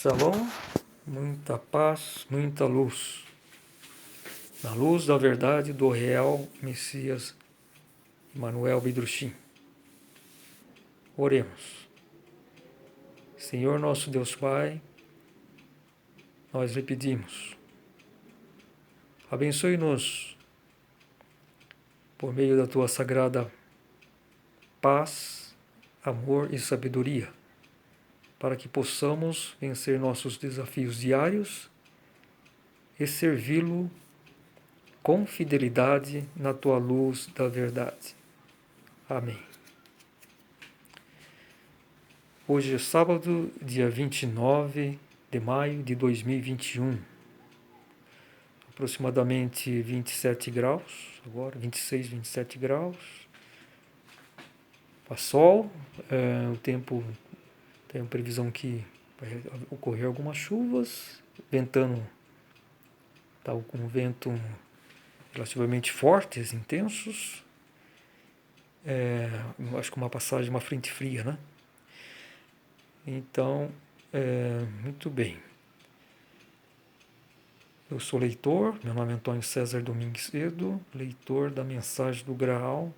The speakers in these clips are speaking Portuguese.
Shalom, muita paz, muita luz. Na luz da verdade do real Messias Emmanuel Bidrushim. Oremos. Senhor nosso Deus Pai, nós lhe pedimos, abençoe-nos por meio da tua sagrada paz, amor e sabedoria, para que possamos vencer nossos desafios diários e servi-lo com fidelidade na tua luz da verdade. Amém. Hoje é sábado, dia 29 de maio de 2021, aproximadamente 27 graus, agora 26, 27 graus, faz sol, o tempo tem previsão que vai ocorrer algumas chuvas, ventando, está com vento relativamente fortes, intensos, acho que uma passagem, uma frente fria, né? Então, muito bem. Eu sou leitor, meu nome é Antônio César Domingues Cedo, leitor da mensagem do Graal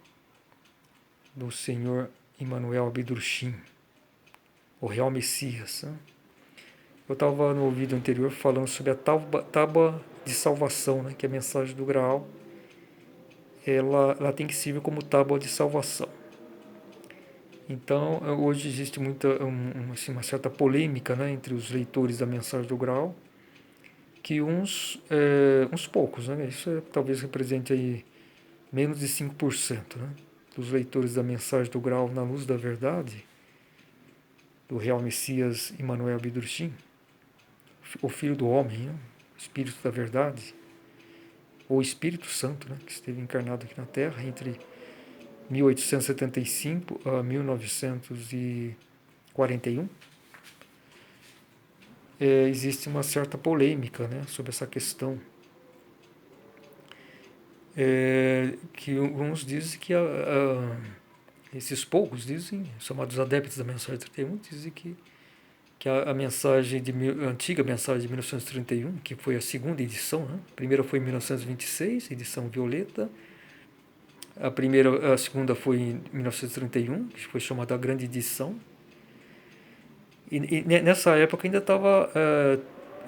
do Senhor Emmanuel Bidrushim, o Real Messias. Né? Eu estava no vídeo anterior falando sobre a tábua de salvação, né? Que é a mensagem do Graal. Ela tem que servir como tábua de salvação. Então, hoje existe assim, uma certa polêmica, né, entre os leitores da mensagem do Graal, que uns poucos, né, isso talvez represente aí menos de 5%, né, dos leitores da mensagem do Graal na luz da verdade, do Real Messias Emmanuel Bidrushim, o Filho do Homem, né, o Espírito da Verdade, ou Espírito Santo, né, que esteve encarnado aqui na Terra entre 1875 a 1941, existe uma certa polêmica, né, sobre essa questão. Que uns dizem que esses poucos dizem, chamados adeptos da mensagem 31, dizem que a mensagem a antiga mensagem de 1931, que foi a segunda edição, né, a primeira foi em 1926, edição violeta. A segunda foi em 1931, que foi chamada a Grande Edição. E nessa época ainda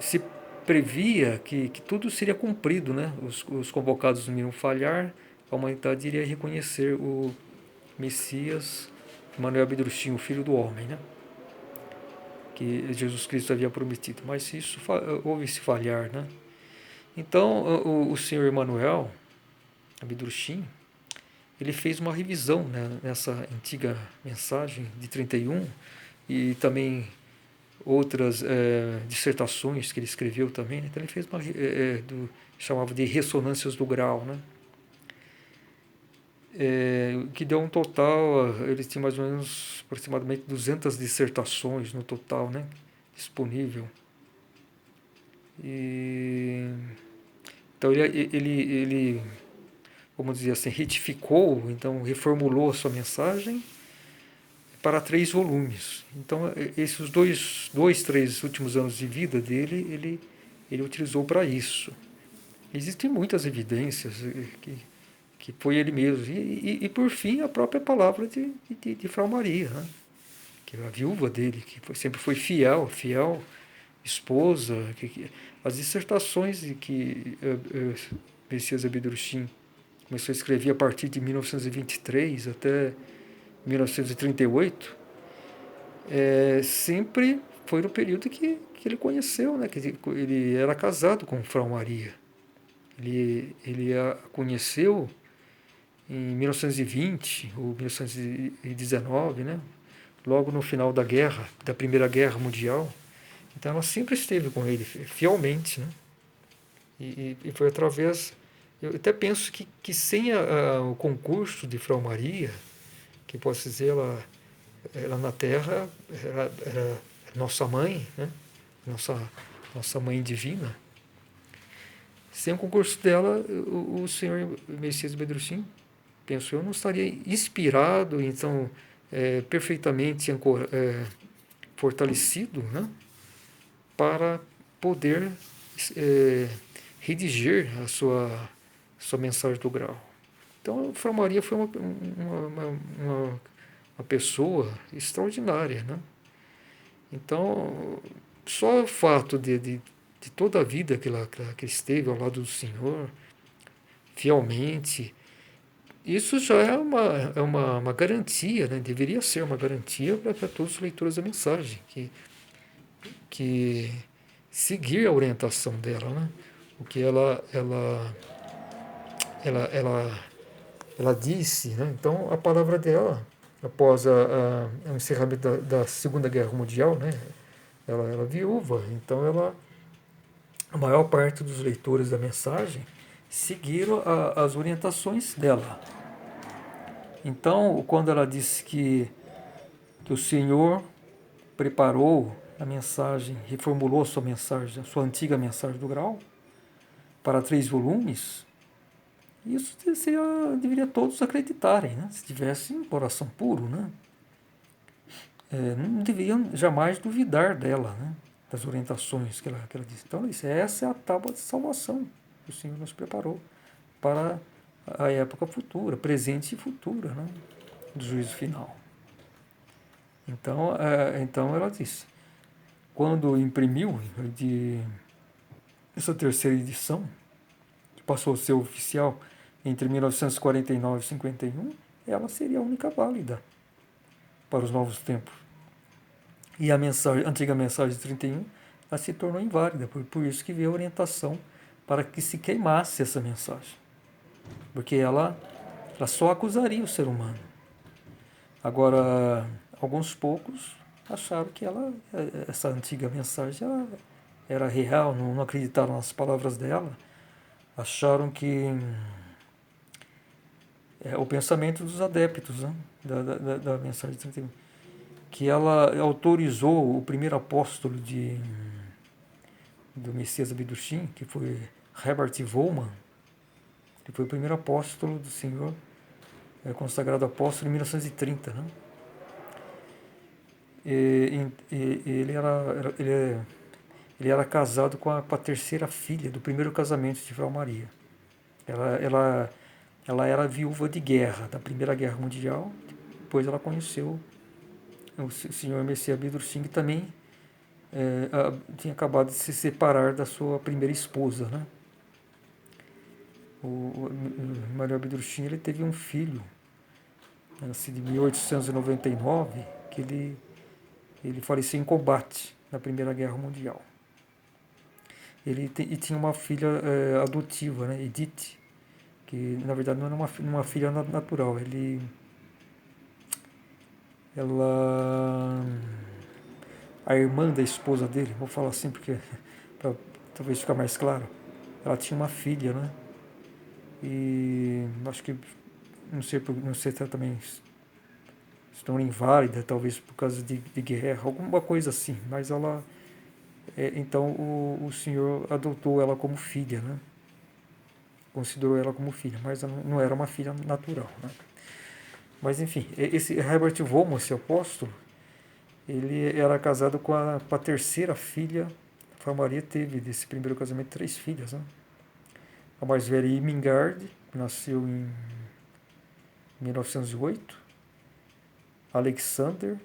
se previa que tudo seria cumprido, né? Os convocados não iriam falhar, a humanidade iria reconhecer o Messias, Emmanuel Bidrushim, o Filho do Homem, né? Que Jesus Cristo havia prometido. Mas isso houve esse falhar, né? Então, o Senhor Emmanuel Bidrushim, ele fez uma revisão, né, nessa antiga mensagem de 31 e também outras dissertações que ele escreveu também. Então ele fez chamava de Ressonâncias do Graal, né? Que deu um total, ele tinha mais ou menos aproximadamente 200 dissertações no total, né, disponível. Então ele, vamos dizer assim, retificou, então reformulou a sua mensagem para 3 volumes. Então, esses três últimos anos de vida dele, ele utilizou para isso. Existem muitas evidências que foi ele mesmo. E por fim, a própria palavra de Frau Maria, né? Que é a viúva dele, que sempre foi fiel esposa. As dissertações de que Messias Bidrushim começou a escrever a partir de 1923 até 1938, sempre foi no período que ele conheceu, né? Que ele era casado com Frau Maria. Ele a conheceu em 1920 ou 1919, né? Logo no final da Primeira Guerra Mundial. Então ela sempre esteve com ele, fielmente, né? E foi através... Eu até penso que sem o concurso de Frau Maria, que posso dizer, ela na Terra era nossa mãe, né? Nossa mãe divina. Sem o concurso dela, o Senhor Messias Bidrushim, penso eu, não estaria inspirado, então, perfeitamente fortalecido, né? para poder redigir a sua mensagem do grau. Então, Frau Maria foi uma pessoa extraordinária, né? Então, só o fato de toda a vida que esteve ao lado do Senhor, fielmente, isso já é uma garantia, né? Deveria ser uma garantia para todos os leitores da mensagem, que seguir a orientação dela, né? O que ela disse, né? Então, a palavra dela, após o encerramento da Segunda Guerra Mundial, né? Ela era viúva, então a maior parte dos leitores da mensagem seguiram as orientações dela. Então, quando ela disse que o Senhor preparou a mensagem, reformulou a sua mensagem, a sua antiga mensagem do grau, para 3 volumes, isso deveria todos acreditarem, né? Se tivessem um coração puro, né? Não deveriam jamais duvidar dela, né? Das orientações que ela disse. Então, ela disse, essa é a tábua de salvação que o Senhor nos preparou para a época futura, presente e futura, né? Do juízo final. Então ela disse, quando imprimiu essa terceira edição, que passou a ser oficial entre 1949 e 51, ela seria a única válida para os novos tempos. E a antiga mensagem de 31, ela se tornou inválida, por isso que veio a orientação para que se queimasse essa mensagem. Porque ela só acusaria o ser humano. Agora, alguns poucos acharam que essa antiga mensagem era real, não acreditaram nas palavras dela, acharam que o pensamento dos adeptos, né, da mensagem de 31, que ela autorizou o primeiro apóstolo do Messias Abdushim, que foi Herbert Wohlmann, que foi o primeiro apóstolo do Senhor, consagrado apóstolo em 1930, né? Ele era casado com a terceira filha do primeiro casamento de Frau Maria. Ela era viúva de guerra, da Primeira Guerra Mundial. Depois ela conheceu o senhor Messias Abdushim, que também tinha acabado de se separar da sua primeira esposa, né? O Maria Abdushim, ele teve um filho, nascido em 1899, que ele faleceu em combate na Primeira Guerra Mundial. Ele tinha uma filha adotiva, né, Edith, que na verdade não era uma filha natural. A irmã da esposa dele, vou falar assim porque para talvez ficar mais claro, ela tinha uma filha, né? E acho que não sei se ela também estão inválida, talvez por causa de guerra, alguma coisa assim, mas ela então o Senhor adotou ela como filha, né? Considerou ela como filha, mas ela não era uma filha natural, né? Mas enfim, esse Herbert Wohlmann, esse apóstolo, ele era casado com a terceira filha. A Maria teve desse primeiro casamento 3 filhas, né? A mais velha, Irmingard, que nasceu em 1908, Alexander,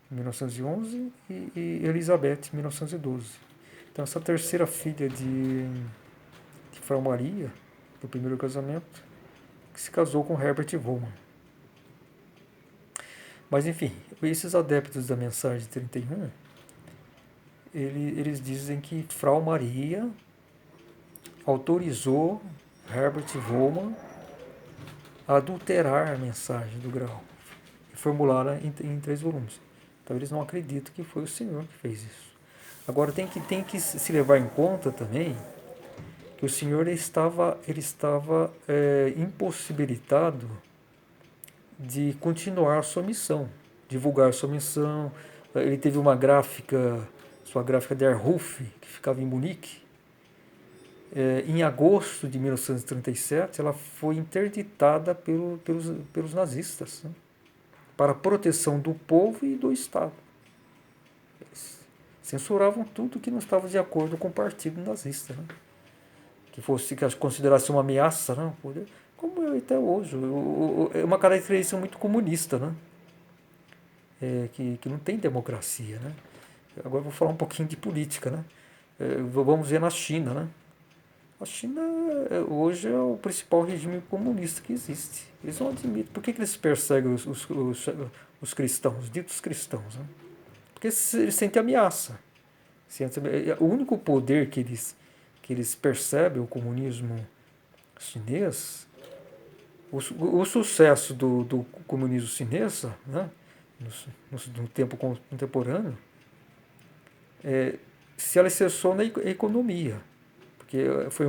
1911, e Elizabeth, 1912. Então, essa terceira filha de Frau Maria, do primeiro casamento, que se casou com Herbert Wohlmann. Mas, enfim, esses adeptos da mensagem de 31, eles dizem que Frau Maria autorizou Herbert Wohlmann a adulterar a mensagem do grau e formulá-la em 3 volumes. Então eles não acreditam que foi o Senhor que fez isso. Agora tem que se levar em conta também que o Senhor estava impossibilitado de continuar a sua missão, divulgar a sua missão. Ele teve sua gráfica der Ruf, que ficava em Munique. Em agosto de 1937, ela foi interditada pelos nazistas, né, para a proteção do povo e do Estado. Censuravam tudo que não estava de acordo com o partido nazista, né? Que considerasse uma ameaça, né? Como é até hoje. É uma característica muito comunista, né? Que não tem democracia, né? Agora eu vou falar um pouquinho de política, né? Vamos ver na China, né? A China hoje é o principal regime comunista que existe. Eles não admitem. Por que eles perseguem os cristãos, os ditos cristãos? Né? Porque eles sentem ameaça. O único poder que eles percebem, o comunismo chinês, o sucesso do comunismo chinês, né, no tempo contemporâneo, se alicerçou na economia. Porque foi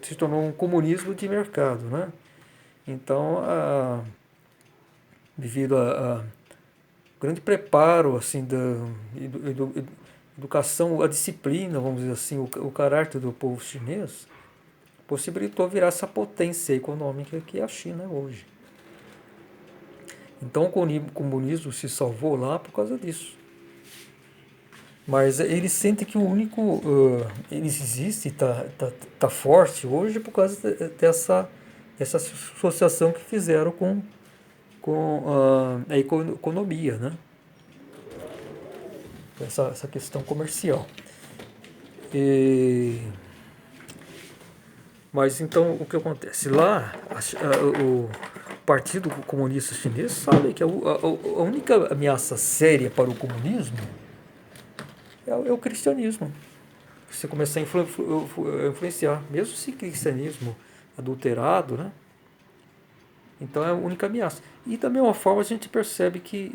se tornou um comunismo de mercado. Né? Então, devido a grande preparo assim, da educação, a disciplina, vamos dizer assim, o caráter do povo chinês, possibilitou virar essa potência econômica que é a China hoje. Então o comunismo se salvou lá por causa disso. Mas eles sentem que o único. Eles existem, tá forte hoje por causa dessa associação que fizeram com a economia, né? Essa questão comercial. E, mas então o que acontece? Lá, o Partido Comunista Chinês sabe que a única ameaça séria para o comunismo é o cristianismo. Você começar a influenciar, mesmo se cristianismo adulterado, né? Então é a única ameaça. E da mesma forma a gente percebe que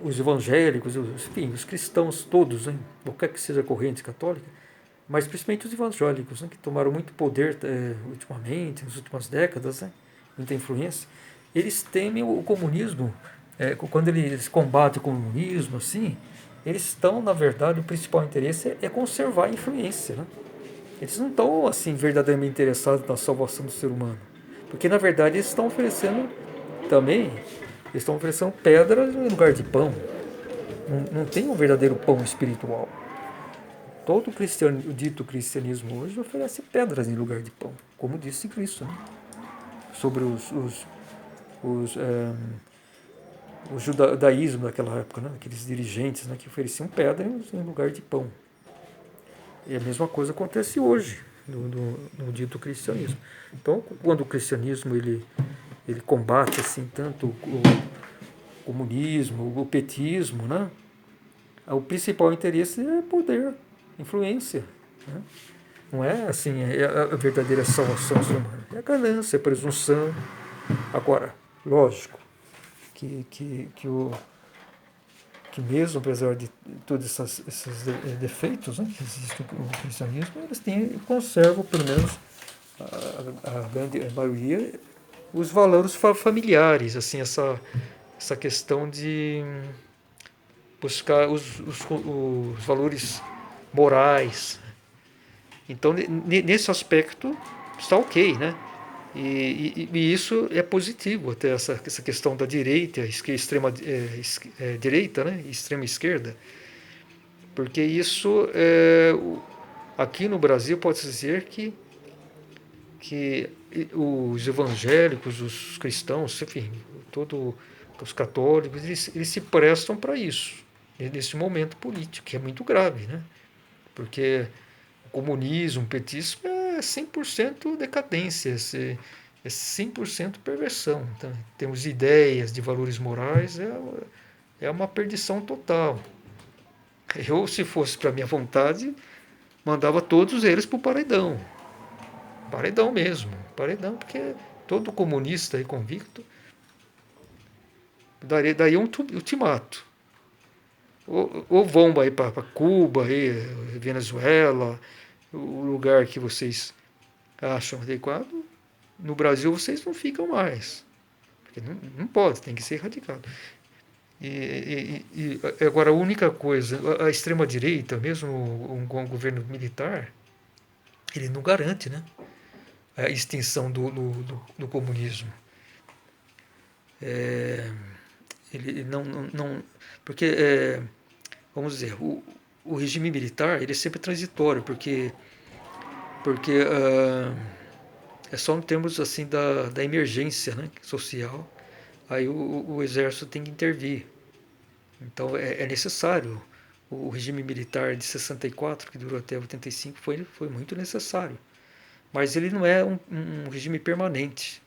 os evangélicos, enfim, os cristãos todos, né? Qualquer que seja a corrente católica, mas principalmente os evangélicos, né? Que tomaram muito poder ultimamente, nas últimas décadas, né? Muita influência, eles temem o comunismo. Quando eles combatem o comunismo, assim, eles estão, na verdade, o principal interesse é conservar a influência, né? Eles não estão, assim, verdadeiramente interessados na salvação do ser humano. Porque, na verdade, eles estão oferecendo também, eles estão oferecendo pedras em lugar de pão. Não tem um verdadeiro pão espiritual. Todo o dito cristianismo hoje oferece pedras em lugar de pão, como disse Cristo, né? Sobre os, eh, o judaísmo daquela época, né? Aqueles dirigentes, né? Que ofereciam pedras em lugar de pão. E a mesma coisa acontece hoje no dito cristianismo. Então, quando o cristianismo ele combate assim tanto o comunismo, o petismo, né? O principal interesse é poder, influência, né? Não é assim a verdadeira salvação humana. É a ganância, a presunção. Agora, lógico que mesmo apesar de todos esses defeitos, né, que existem no cristianismo, conservam pelo menos a grande maioria os valores familiares, assim, essa questão de buscar os valores morais. Então, nesse aspecto, está ok, né? E isso é positivo, até essa questão da direita, extrema direita, né? Extrema esquerda, porque isso, aqui no Brasil, pode-se dizer que os evangélicos, os cristãos, enfim, os católicos, eles se prestam para isso, nesse momento político, que é muito grave, né? Porque o comunismo, o petismo é 100% decadência, é 100% perversão. Então, temos de ideias, de valores morais, é uma perdição total. Eu, se fosse para minha vontade, mandava todos eles para o paredão. Paredão mesmo. Paredão, porque todo comunista e convicto daria um ultimato. Ou vão para Cuba, Venezuela, o lugar que vocês acham adequado. No Brasil vocês não ficam mais. Porque não pode, tem que ser erradicado. Agora, a única coisa, a extrema-direita, mesmo um governo militar, ele não garante, né, a extinção do comunismo. Ele não porque, vamos dizer, o regime militar ele é sempre transitório, porque é só em termos assim da emergência, né, social, aí o exército tem que intervir. Então é necessário. O regime militar de 64, que durou até 85, foi muito necessário. Mas ele não é um regime permanente.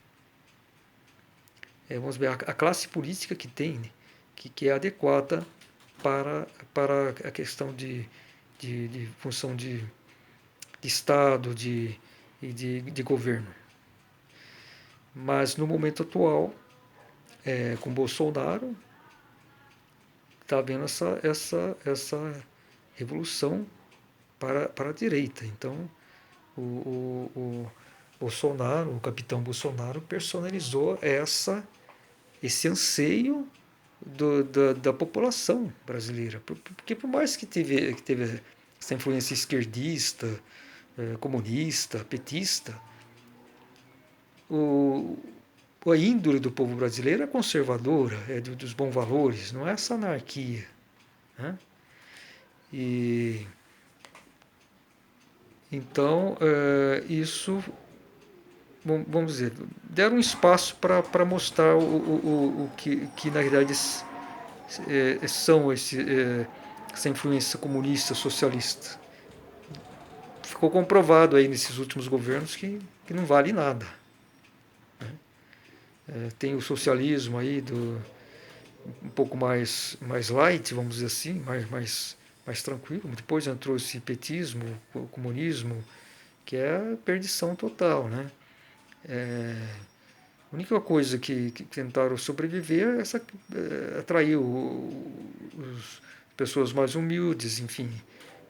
Vamos ver, a classe política que tem, né, que é adequada para a questão de função de Estado e de governo. Mas no momento atual, com Bolsonaro, está havendo essa revolução para a direita. Então, o Bolsonaro, o capitão Bolsonaro, personalizou esse anseio da população brasileira. Porque por mais que teve essa influência esquerdista, comunista, petista, o, a índole do povo brasileiro é conservadora, é dos bons valores, não é essa anarquia. Né? E então isso, vamos dizer, deram um espaço para mostrar o que na realidade são essa influência comunista, socialista. Ficou comprovado aí nesses últimos governos que não vale nada. Tem o socialismo aí um pouco mais light, vamos dizer assim, mais tranquilo. Depois entrou esse petismo, o comunismo, que é a perdição total, né? A única coisa que tentaram sobreviver é atrair as pessoas mais humildes, enfim,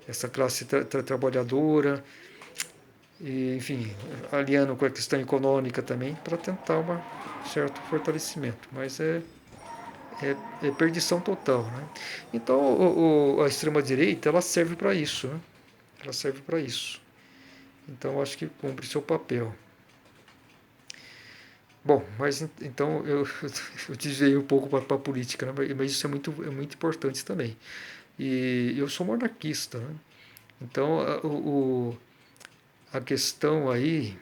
essa classe trabalhadora, e, enfim, aliando com a questão econômica também, para tentar um certo fortalecimento. Mas é perdição total. Né? Então a extrema-direita ela serve para isso. Né? Ela serve para isso. Então acho que cumpre seu papel. Bom, mas então eu desviei um pouco para a política, né? Mas isso é muito importante também. E eu sou monarquista. Né? Então a questão aí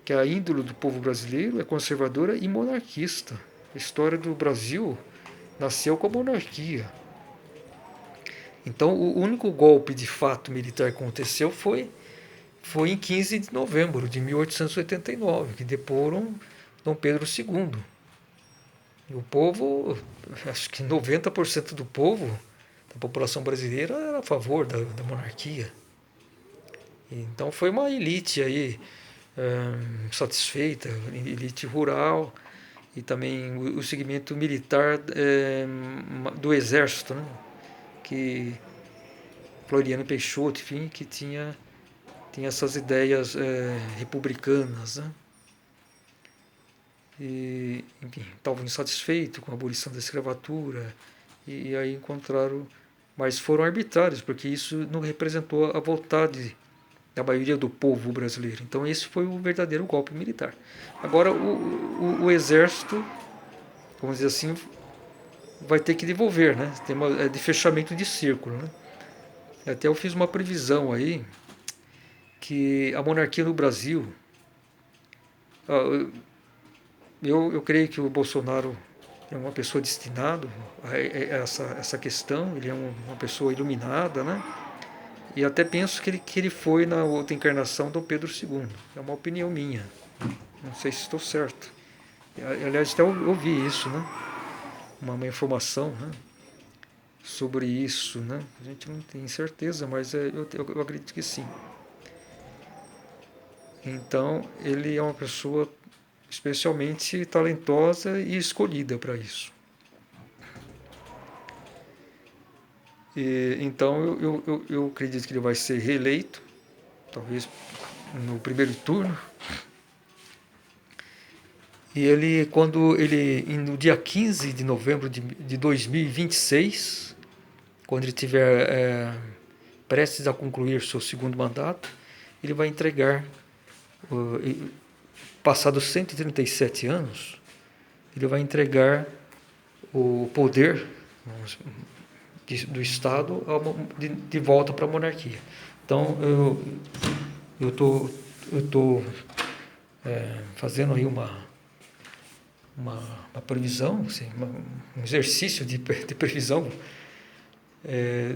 que a índole do povo brasileiro é conservadora e monarquista. A história do Brasil nasceu com a monarquia. Então, o único golpe de fato militar que aconteceu foi em 15 de novembro de 1889, que deporam Dom Pedro II. E o povo, acho que 90% do povo, da população brasileira, era a favor da monarquia. Então, foi uma elite aí satisfeita, elite rural, e também o segmento militar do exército, né? Que Floriano Peixoto, enfim, que tinha essas ideias republicanas, né? E, enfim, estavam insatisfeitos com a abolição da escravatura e aí encontraram, mas foram arbitrários, porque isso não representou a vontade da maioria do povo brasileiro. Então esse foi o verdadeiro golpe militar. Agora o exército, vamos dizer assim, vai ter que devolver, né? Tem de fechamento de círculo, né? Até eu fiz uma previsão aí que a monarquia no Brasil, eu creio que o Bolsonaro é uma pessoa destinada a essa questão, ele é uma pessoa iluminada, né? E até penso que ele foi na outra encarnação do Pedro II. É uma opinião minha. Não sei se estou certo. Aliás, até eu ouvi isso, né? Uma informação, né? Sobre isso, né? A gente não tem certeza, mas eu acredito que sim. Então, ele é uma pessoa especialmente talentosa e escolhida para isso. Então, eu acredito que ele vai ser reeleito, talvez no primeiro turno. E no dia 15 de novembro de 2026, quando ele estiver prestes a concluir seu segundo mandato, ele vai entregar, passados 137 anos, ele vai entregar o poder do Estado de volta para a monarquia. Então, eu tô fazendo aí uma previsão, assim, um exercício de previsão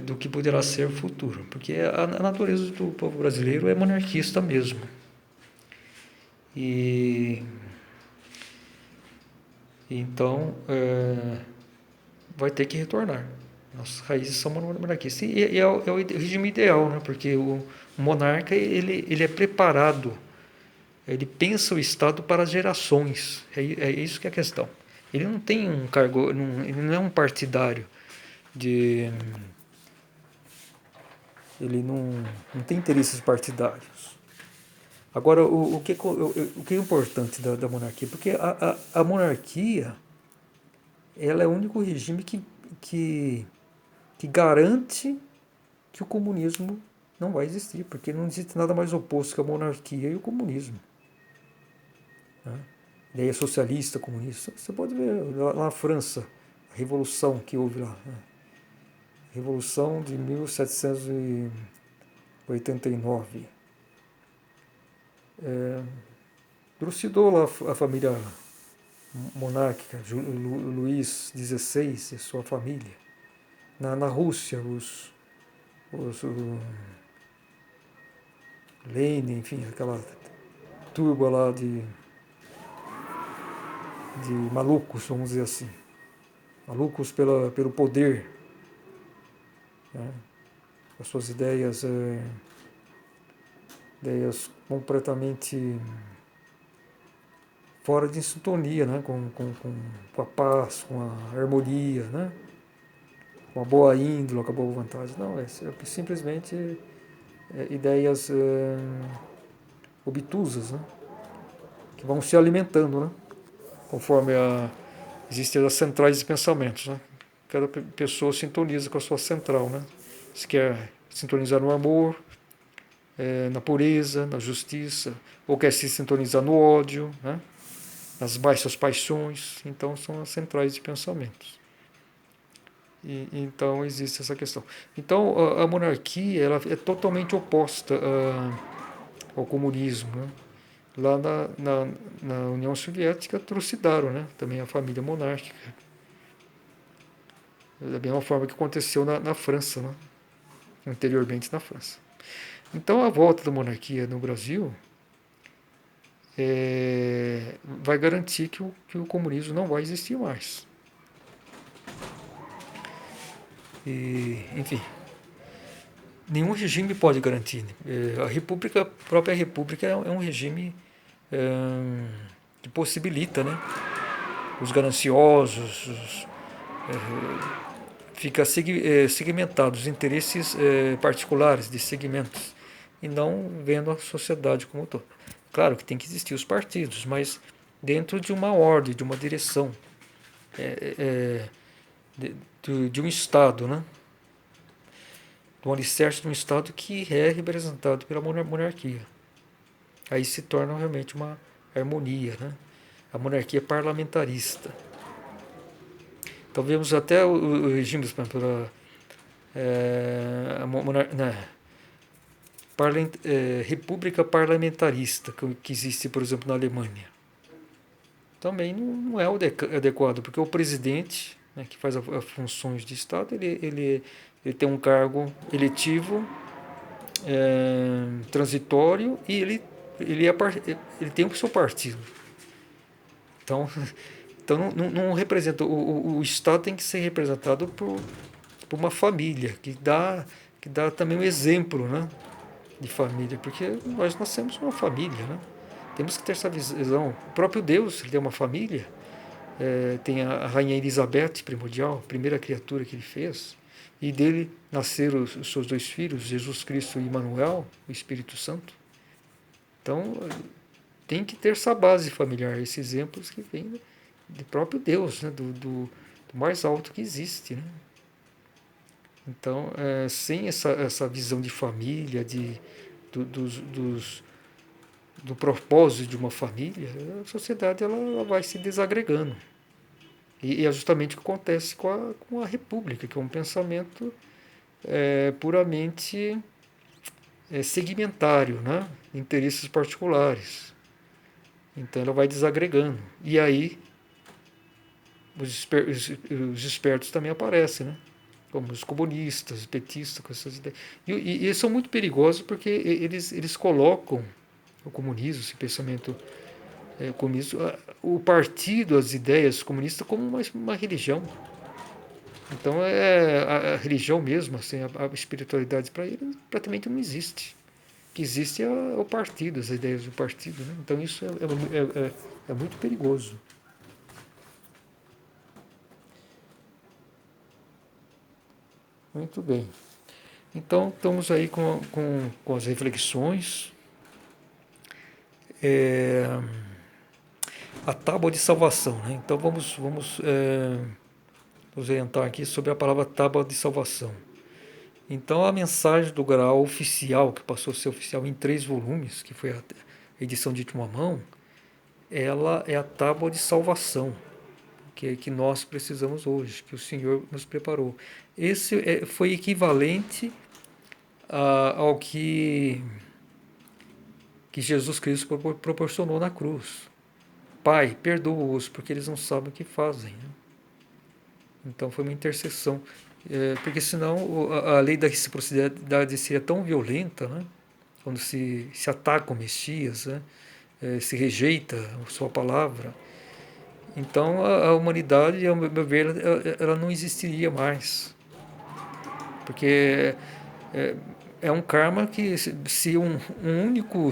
do que poderá ser o futuro, porque a natureza do povo brasileiro é monarquista mesmo. E então vai ter que retornar. Nossas raízes são monarquistas. E é o regime ideal, né? Porque o monarca ele é preparado, ele pensa o Estado para as gerações. É isso que é a questão. Ele não tem um cargo, ele não é um partidário de, ele não tem interesses partidários. Agora, o que é importante da monarquia? Porque a monarquia ela é o único regime que garante que o comunismo não vai existir, porque não existe nada mais oposto que a monarquia e o comunismo. Né? Ideia socialista, comunista. Você pode ver lá na França, a revolução que houve lá. Né? Revolução de 1789. Trucidou lá a família monárquica, Luís XVI e sua família. Na Rússia, o Lenin, enfim, aquela turba lá de malucos, vamos dizer assim. Malucos pelo poder, né? As suas ideias completamente fora de sintonia, né? com a paz, com a harmonia, né? Com a boa índole, com a boa vontade. Não, é simplesmente ideias obtusas, né? Que vão se alimentando, né? Conforme existem as centrais de pensamentos, né? Cada pessoa sintoniza com a sua central, né? Se quer sintonizar no amor, na pureza, na justiça, ou quer se sintonizar no ódio, né? Nas baixas paixões. Então são as centrais de pensamentos. Então existe essa questão. Então a monarquia ela é totalmente oposta ao comunismo, né? Lá na União Soviética trucidaram, né? Também a família monárquica. Da mesma forma que aconteceu na França, né? Anteriormente na França. Então a volta da monarquia no Brasil vai garantir que o comunismo não vai existir mais. E, enfim, nenhum regime pode garantir. A própria república é um regime que possibilita, né? Os gananciosos, fica segmentado os interesses particulares de segmentos e não vendo a sociedade como um todo. Claro que tem que existir os partidos, mas dentro de uma ordem, de uma direção, de um Estado, né? Do alicerce de um Estado que é representado pela monarquia. Aí se torna realmente uma harmonia, né? A monarquia parlamentarista. Então vemos até o regime, por exemplo, república parlamentarista que existe, por exemplo, na Alemanha. Também não é adequado, porque o presidente, né, que faz as funções de Estado, ele tem um cargo eletivo, transitório, e ele tem o seu partido. Então, não representa. O Estado tem que ser representado por uma família, que dá também um exemplo, né, de família, porque nós nascemos uma família, né? Temos que ter essa visão. O próprio Deus ele tem uma família. Tem a rainha Elizabeth primordial, a primeira criatura que ele fez, e dele nasceram os seus dois filhos, Jesus Cristo e Emmanuel, o Espírito Santo. Então, tem que ter essa base familiar, esses exemplos que vêm do próprio Deus, né? do mais alto que existe. Né? Então, sem essa visão de família, do propósito de uma família, a sociedade ela vai se desagregando. E é justamente o que acontece com a República, que é um pensamento puramente segmentário, né? Interesses particulares. Então ela vai desagregando. E aí os espertos também aparecem, né? Como os comunistas, os petistas, com essas ideias. E eles são muito perigosos porque eles colocam o comunismo, esse pensamento comunista, o partido, as ideias comunistas como uma religião. Então a religião mesmo, assim, a espiritualidade para eles praticamente não existe. O que existe é o partido, as ideias do partido. Né? Então isso é muito perigoso. Muito bem. Então estamos aí com as reflexões. É, a tábua de salvação. Né? Então vamos orientar aqui sobre a palavra tábua de salvação. Então a mensagem do Graal oficial, que passou a ser oficial em 3 volumes, que foi a edição de última mão, ela é a tábua de salvação que nós precisamos hoje, que o Senhor nos preparou. Esse foi equivalente ao que Jesus Cristo proporcionou na cruz. Pai, perdoa-os, porque eles não sabem o que fazem. Né? Então foi uma intercessão. Porque senão a lei da reciprocidade seria tão violenta, né? Quando se ataca o Messias, né? Se rejeita a sua palavra. Então a humanidade, ao meu ver, ela não existiria mais. Porque é um karma que, se um único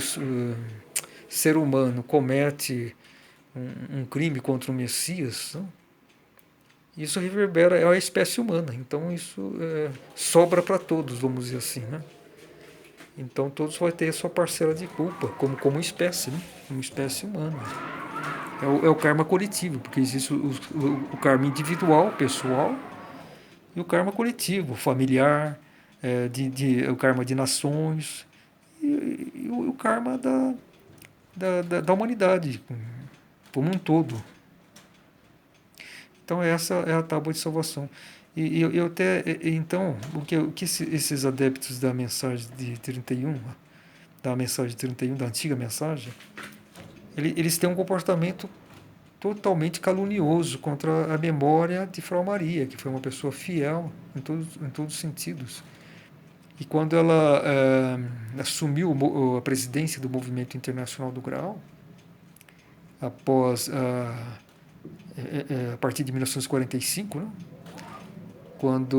ser humano comete um crime contra o Messias, né? Isso reverbera, é a espécie humana. Então isso sobra para todos, vamos dizer assim. Né? Então todos vão ter a sua parcela de culpa, como espécie, né? Como espécie humana. É o karma coletivo, porque existe o karma individual, pessoal, e o karma coletivo, familiar, o karma de nações, e o karma da humanidade como um todo. Então essa é a tábua de salvação. E eu até, então, o que esses adeptos da mensagem de 31, da mensagem de 31, da antiga mensagem, eles têm um comportamento totalmente calunioso contra a memória de Frau Maria, que foi uma pessoa fiel em todos os sentidos. E quando ela assumiu a presidência do Movimento Internacional do Graal, após a partir de 1945, né, quando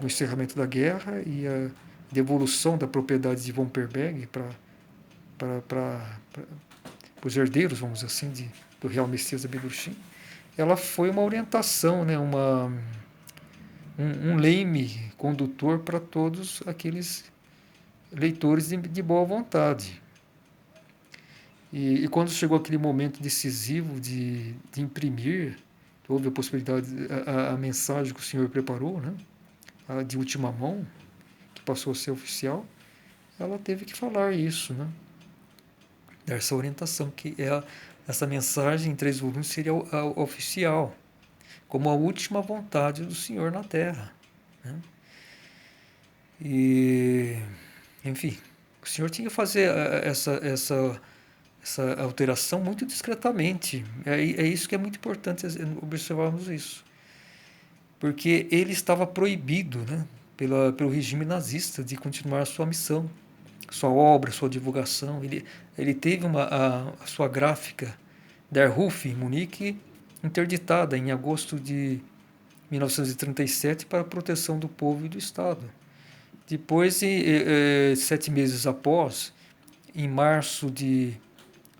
o encerramento da guerra e a devolução da propriedade de von Perberg para os herdeiros, vamos dizer assim, do Real Messias da Bedurchim, ela foi uma orientação, né, um leme condutor para todos aqueles leitores de boa vontade. E quando chegou aquele momento decisivo de imprimir, houve a possibilidade, a mensagem que o Senhor preparou, né, a de última mão, que passou a ser oficial, ela teve que falar isso, né, essa orientação, que essa mensagem em 3 volumes seria a oficial, como a última vontade do Senhor na Terra. Né? E, enfim, o Senhor tinha que fazer essa alteração muito discretamente. É isso que é muito importante observarmos isso. Porque ele estava proibido, né, pelo regime nazista de continuar a sua missão, sua obra, sua divulgação. Ele teve a sua gráfica Der Ruf, em Munique, interditada em agosto de 1937 para a proteção do povo e do Estado. Depois, 7 meses após, em março de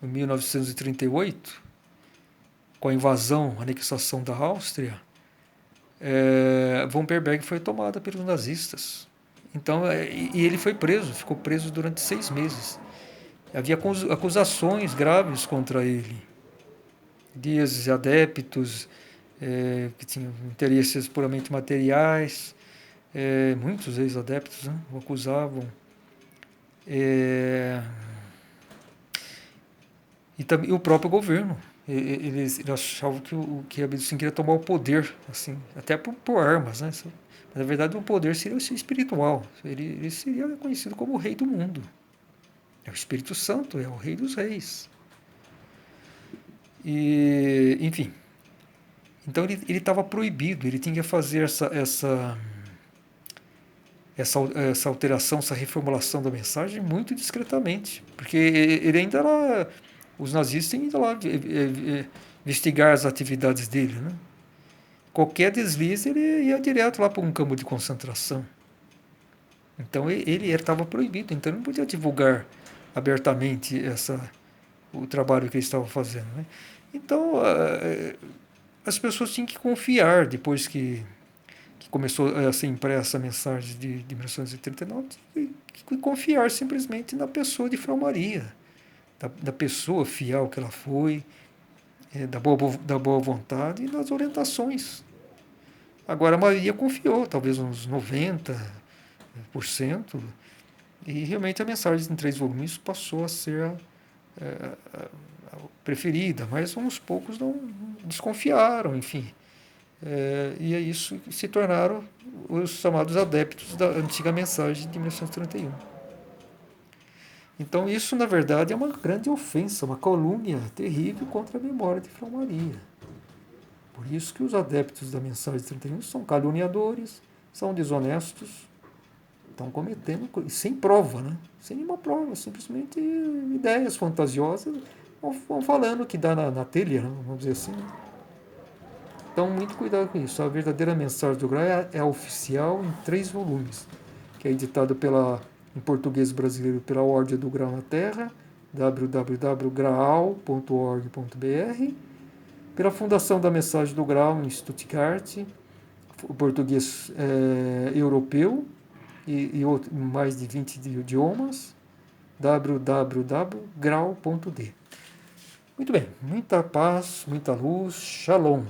1938, com a invasão, a anexação da Áustria, von Perberg foi tomada pelos nazistas. Então, e ele foi preso, ficou preso durante 6 meses. Havia acusações graves contra ele. De adeptos que tinham interesses puramente materiais, muitos ex-adeptos, né, o acusavam. E também o próprio governo. Eles achavam que Abel II queria tomar o poder, assim, até por armas, né? Mas, na verdade, o poder seria o espiritual. Ele seria conhecido como o rei do mundo. É o Espírito Santo, é o rei dos reis. E, enfim, então ele estava proibido, ele tinha que fazer essa alteração, essa reformulação da mensagem muito discretamente, porque ele ainda era, os nazistas ainda lá investigar as atividades dele, né? Qualquer deslize ele ia direto lá para um campo de concentração. Então ele estava proibido, então ele não podia divulgar abertamente o trabalho que ele estava fazendo, né? Então as pessoas tinham que confiar depois que começou a ser impressa a mensagem de 1939, que confiar simplesmente na pessoa de Frau Maria, da pessoa fiel que ela foi, da boa vontade e das orientações. Agora a maioria confiou, talvez uns 90%, e realmente a mensagem em 3 volumes passou a ser a preferida, mas uns poucos não desconfiaram, enfim. E é isso que se tornaram os chamados adeptos da antiga mensagem de 1931. Então isso, na verdade, é uma grande ofensa, uma calúnia terrível contra a memória de Frau Maria. Por isso que os adeptos da mensagem de 31 são caluniadores, são desonestos, estão cometendo, sem prova, né? Sem nenhuma prova, simplesmente ideias fantasiosas, vão falando que dá na telha, né? Vamos dizer assim. Então, muito cuidado com isso. A verdadeira mensagem do Grau é a oficial em 3 volumes, que é editado em português brasileiro pela Ordem do Grau na Terra, www.graal.org.br, pela Fundação da Mensagem do Grau em Stuttgart, o português europeu e mais de 20 idiomas, www.grau.d. Muito bem, muita paz, muita luz, shalom.